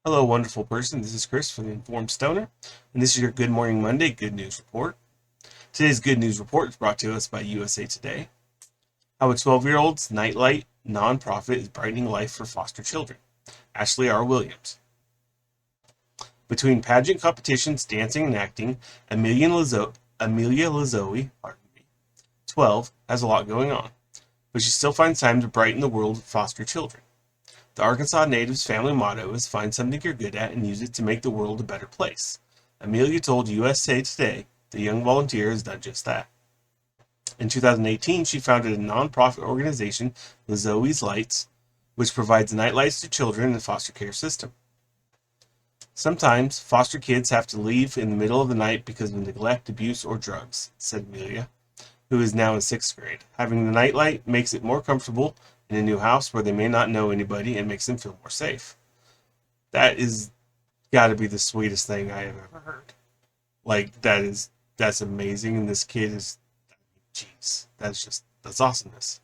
Hello, wonderful person. This is Chris from the Informed Stoner, and this is your Good Morning Monday Good News Report. Today's Good News Report is brought to us by USA Today. How a 12-year-old's nightlight nonprofit is brightening life for foster children. Ashley R. Williams. Between pageant competitions, dancing, and acting, Amelia Lazoe, 12, has a lot going on, but she still finds time to brighten the world of foster children. The Arkansas native's family motto is find something you're good at and use it to make the world a better place. Amelia told USA Today the young volunteer has done just that. In 2018, she founded a nonprofit organization, Lazoe's Lights, which provides nightlights to children in the foster care system. Sometimes foster kids have to leave in the middle of the night because of neglect, abuse, or drugs, said Amelia, who is now in 6th grade. Having the nightlight makes it more comfortable in a new house where they may not know anybody and makes them feel more safe. That is got to be the sweetest thing I have ever heard. Like that's amazing, and this kid is, jeez, that's awesomeness.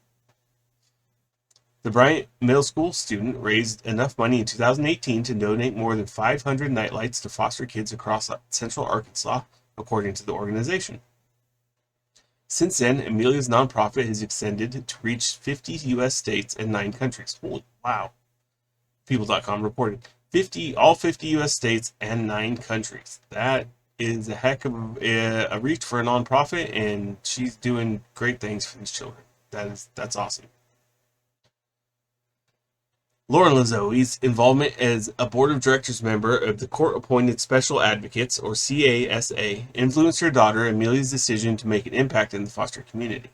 The Bryant Middle School student raised enough money in 2018 to donate more than 500 nightlights to foster kids across central Arkansas, according to the organization. Since then, Amelia's nonprofit has extended to reach 50 U.S. states and 9 countries. Holy wow. People.com reported all 50 U.S. states and 9 countries. That is a heck of a reach for a nonprofit, and she's doing great things for these children. That's awesome. Lauren Lazoe's involvement as a board of directors member of the Court-Appointed Special Advocates, or CASA, influenced her daughter Amelia's decision to make an impact in the foster community.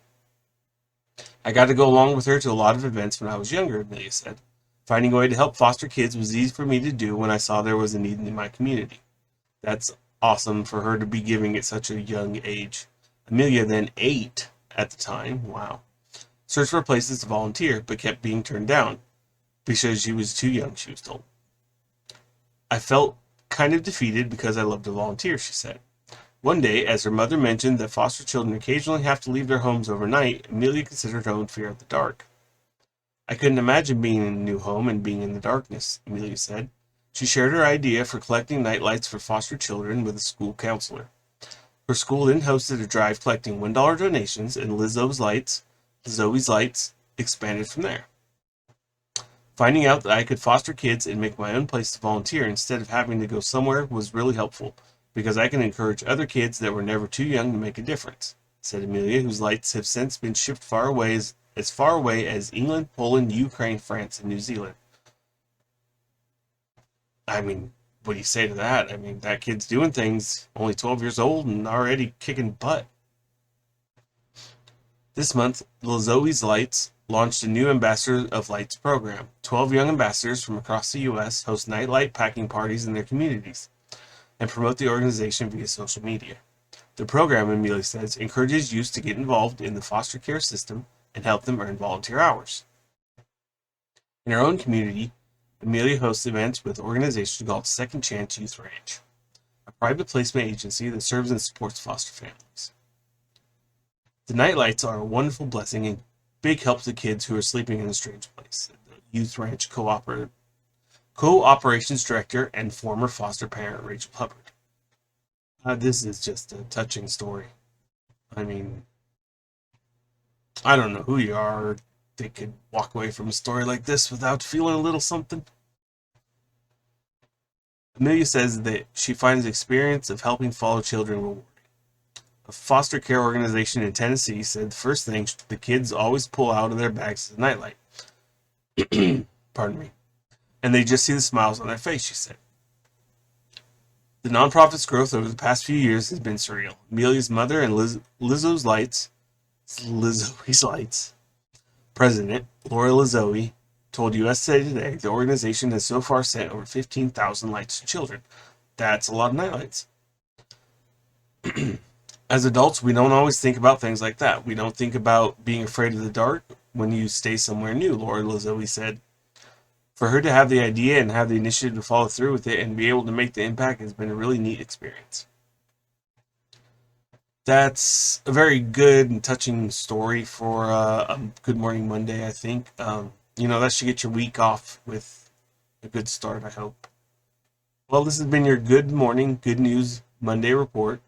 I got to go along with her to a lot of events when I was younger, Amelia said. Finding a way to help foster kids was easy for me to do when I saw there was a need in my community. That's awesome for her to be giving at such a young age. Amelia, then 8 at the time, wow, searched for places to volunteer, but kept being turned down because she was too young, she was told. I felt kind of defeated because I love to volunteer, she said. One day, as her mother mentioned that foster children occasionally have to leave their homes overnight, Amelia considered her own fear of the dark. I couldn't imagine being in a new home and being in the darkness, Amelia said. She shared her idea for collecting nightlights for foster children with a school counselor. Her school then hosted a drive collecting $1 donations, and Zoe's Lights, expanded from there. Finding out that I could foster kids and make my own place to volunteer instead of having to go somewhere was really helpful, because I can encourage other kids that were never too young to make a difference, said Amelia, whose lights have since been shipped as far away as England, Poland, Ukraine, France, and New Zealand. I mean, what do you say to that? I mean, that kid's doing things, only 12 years old and already kicking butt. This month, Zoe's Lights launched a new Ambassador of Lights program. 12 young ambassadors from across the U.S. host nightlight packing parties in their communities and promote the organization via social media. The program, Amelia says, encourages youth to get involved in the foster care system and help them earn volunteer hours. In her own community, Amelia hosts events with organizations called Second Chance Youth Ranch, a private placement agency that serves and supports foster families. The nightlights are a wonderful blessing and big help to kids who are sleeping in a strange place, the Youth Ranch Co-operations Director and former foster parent Rachel Hubbard. This is just a touching story. I mean, I don't know who you are that could walk away from a story like this without feeling a little something. Amelia says that she finds the experience of helping follow children rewarding. A foster care organization in Tennessee said the first thing the kids always pull out of their bags is a nightlight. Pardon me. And they just see the smiles on their face, she said. The nonprofit's growth over the past few years has been surreal. Amelia's mother and Lizzo's Lights president, Laura Lazoe, told USA Today the organization has so far sent over 15,000 lights to children. That's a lot of nightlights. As adults, we don't always think about things like that. We don't think about being afraid of the dark when you stay somewhere new, Laura Lazoe said. For her to have the idea and have the initiative to follow through with it and be able to make the impact has been a really neat experience. That's a very good and touching story for a Good Morning Monday, I think. That should get your week off with a good start, I hope. Well, this has been your Good Morning, Good News Monday report.